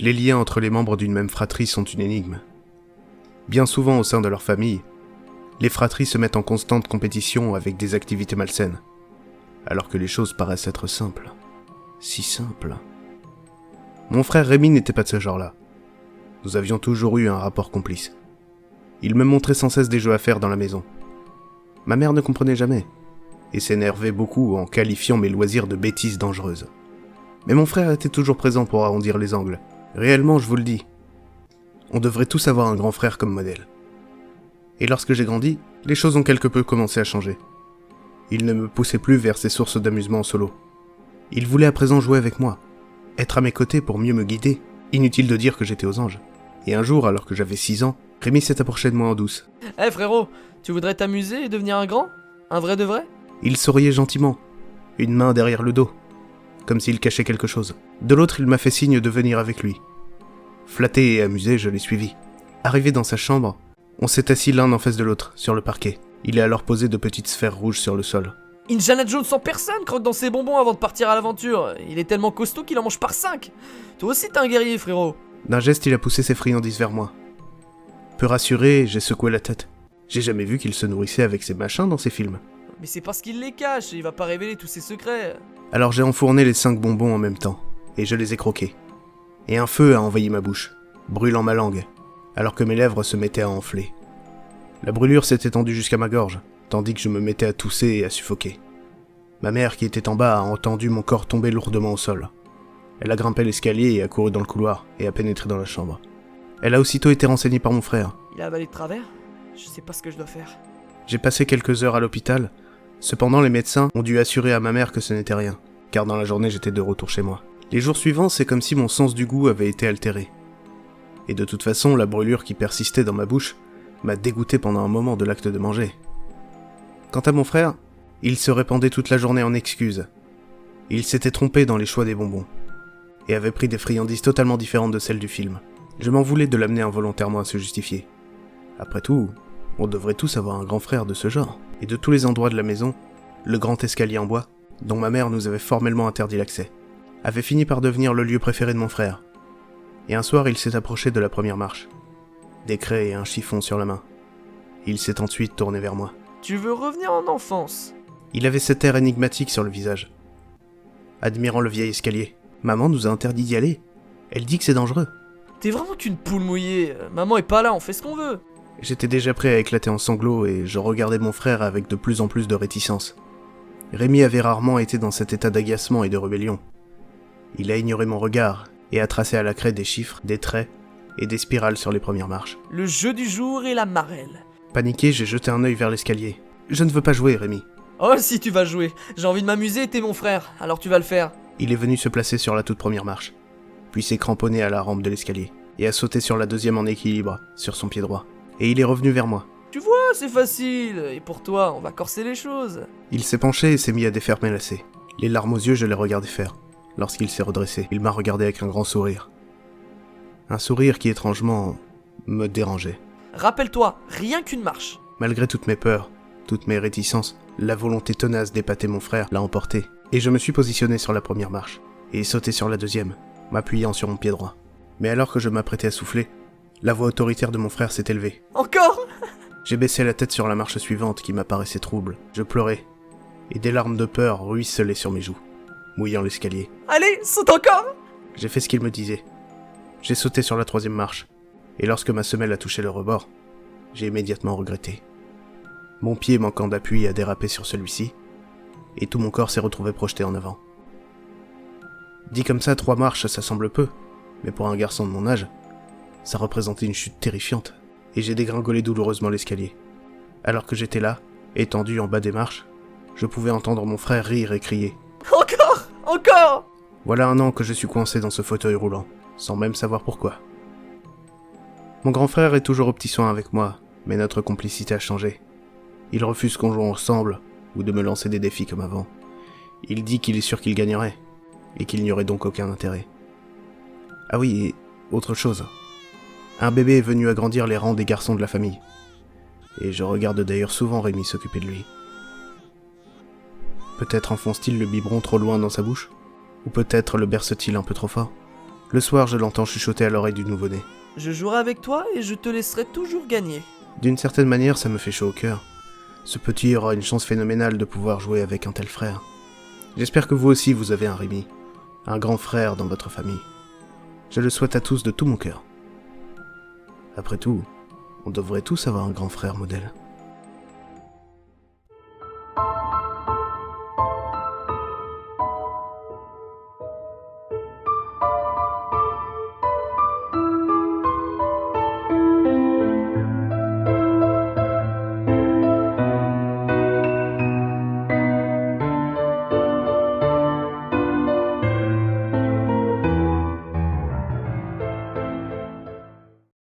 Les liens entre les membres d'une même fratrie sont une énigme. Bien souvent au sein de leur famille, les fratries se mettent en constante compétition avec des activités malsaines, alors que les choses paraissent être simples. Si simples. Mon frère Rémi n'était pas de ce genre-là. Nous avions toujours eu un rapport complice. Il me montrait sans cesse des jeux à faire dans la maison. Ma mère ne comprenait jamais, et s'énervait beaucoup en qualifiant mes loisirs de bêtises dangereuses. Mais mon frère était toujours présent pour arrondir les angles. Réellement, je vous le dis, on devrait tous avoir un grand frère comme modèle. Et lorsque j'ai grandi, les choses ont quelque peu commencé à changer. Il ne me poussait plus vers ses sources d'amusement en solo. Il voulait à présent jouer avec moi, être à mes côtés pour mieux me guider. Inutile de dire que j'étais aux anges. Et un jour, alors que j'avais 6 ans, Rémi s'est approché de moi en douce. Eh frérot, tu voudrais t'amuser et devenir un grand? Un vrai de vrai? Il souriait gentiment, une main derrière le dos, comme s'il cachait quelque chose. De l'autre, il m'a fait signe de venir avec lui. Flatté et amusé, je l'ai suivi. Arrivé dans sa chambre, on s'est assis l'un en face de l'autre, sur le parquet. Il a alors posé de petites sphères rouges sur le sol. Indiana Jones en personne croque dans ses bonbons avant de partir à l'aventure. Il est tellement costaud qu'il en mange par 5. Toi aussi t'es un guerrier, frérot. D'un geste, il a poussé ses friandises vers moi. Peu rassuré, j'ai secoué la tête. J'ai jamais vu qu'il se nourrissait avec ses machins dans ses films. Mais c'est parce qu'il les cache, il va pas révéler tous ses secrets. Alors j'ai enfourné les 5 bonbons en même temps, et je les ai croqués. Et un feu a envahi ma bouche, brûlant ma langue, alors que mes lèvres se mettaient à enfler. La brûlure s'est étendue jusqu'à ma gorge, tandis que je me mettais à tousser et à suffoquer. Ma mère, qui était en bas, a entendu mon corps tomber lourdement au sol. Elle a grimpé l'escalier et a couru dans le couloir, et a pénétré dans la chambre. Elle a aussitôt été renseignée par mon frère. Il a avalé de travers? Je sais pas ce que je dois faire. J'ai passé quelques heures à l'hôpital. Cependant, les médecins ont dû assurer à ma mère que ce n'était rien, car dans la journée, j'étais de retour chez moi. Les jours suivants, c'est comme si mon sens du goût avait été altéré. Et de toute façon, la brûlure qui persistait dans ma bouche m'a dégoûté pendant un moment de l'acte de manger. Quant à mon frère, il se répandait toute la journée en excuses. Il s'était trompé dans les choix des bonbons, et avait pris des friandises totalement différentes de celles du film. Je m'en voulais de l'amener involontairement à se justifier. Après tout, on devrait tous avoir un grand frère de ce genre. Et de tous les endroits de la maison, le grand escalier en bois, dont ma mère nous avait formellement interdit l'accès, avait fini par devenir le lieu préféré de mon frère. Et un soir, il s'est approché de la première marche, des craies et un chiffon sur la main. Il s'est ensuite tourné vers moi. Tu veux revenir en enfance? Il avait cet air énigmatique sur le visage. Admirant le vieil escalier, maman nous a interdit d'y aller. Elle dit que c'est dangereux. T'es vraiment qu'une poule mouillée. Maman est pas là, on fait ce qu'on veut. J'étais déjà prêt à éclater en sanglots et je regardais mon frère avec de plus en plus de réticence. Rémi avait rarement été dans cet état d'agacement et de rébellion. Il a ignoré mon regard et a tracé à la craie des chiffres, des traits et des spirales sur les premières marches. Le jeu du jour et la marelle. Paniqué, j'ai jeté un œil vers l'escalier. Je ne veux pas jouer, Rémi. Oh si tu vas jouer. J'ai envie de m'amuser et t'es mon frère, alors tu vas le faire. Il est venu se placer sur la toute première marche, puis s'est cramponné à la rampe de l'escalier, et a sauté sur la deuxième en équilibre, sur son pied droit. Et il est revenu vers moi. Tu vois, c'est facile. Et pour toi, on va corser les choses. Il s'est penché et s'est mis à défaire mes lacets. Les larmes aux yeux, je l'ai regardé faire. Lorsqu'il s'est redressé, il m'a regardé avec un grand sourire. Un sourire qui, étrangement, me dérangeait. Rappelle-toi, rien qu'une marche. Malgré toutes mes peurs, toutes mes réticences, la volonté tenace d'épater mon frère l'a emporté. Et je me suis positionné sur la première marche, et sauté sur la deuxième, m'appuyant sur mon pied droit. Mais alors que je m'apprêtais à souffler, la voix autoritaire de mon frère s'est élevée. Encore? J'ai baissé la tête sur la marche suivante qui m'apparaissait trouble. Je pleurais, et des larmes de peur ruisselaient sur mes joues, mouillant l'escalier. Allez, saute encore! J'ai fait ce qu'il me disait. J'ai sauté sur la troisième marche, et lorsque ma semelle a touché le rebord, j'ai immédiatement regretté. Mon pied manquant d'appui a dérapé sur celui-ci, et tout mon corps s'est retrouvé projeté en avant. Dit comme ça, 3 marches, ça semble peu, mais pour un garçon de mon âge, ça représentait une chute terrifiante, et j'ai dégringolé douloureusement l'escalier. Alors que j'étais là, étendu en bas des marches, je pouvais entendre mon frère rire et crier. Encore! Encore! Voilà 1 an que je suis coincé dans ce fauteuil roulant, sans même savoir pourquoi. Mon grand frère est toujours aux petits soins avec moi, mais notre complicité a changé. Il refuse qu'on joue ensemble, ou de me lancer des défis comme avant. Il dit qu'il est sûr qu'il gagnerait, et qu'il n'y aurait donc aucun intérêt. Ah oui, et autre chose. Un bébé est venu agrandir les rangs des garçons de la famille. Et je regarde d'ailleurs souvent Rémi s'occuper de lui. Peut-être enfonce-t-il le biberon trop loin dans sa bouche, ou peut-être le berce-t-il un peu trop fort. Le soir, je l'entends chuchoter à l'oreille du nouveau-né. Je jouerai avec toi et je te laisserai toujours gagner. D'une certaine manière, ça me fait chaud au cœur. Ce petit aura une chance phénoménale de pouvoir jouer avec un tel frère. J'espère que vous aussi vous avez un Rémi, un grand frère dans votre famille. Je le souhaite à tous de tout mon cœur. Après tout, on devrait tous avoir un grand frère modèle.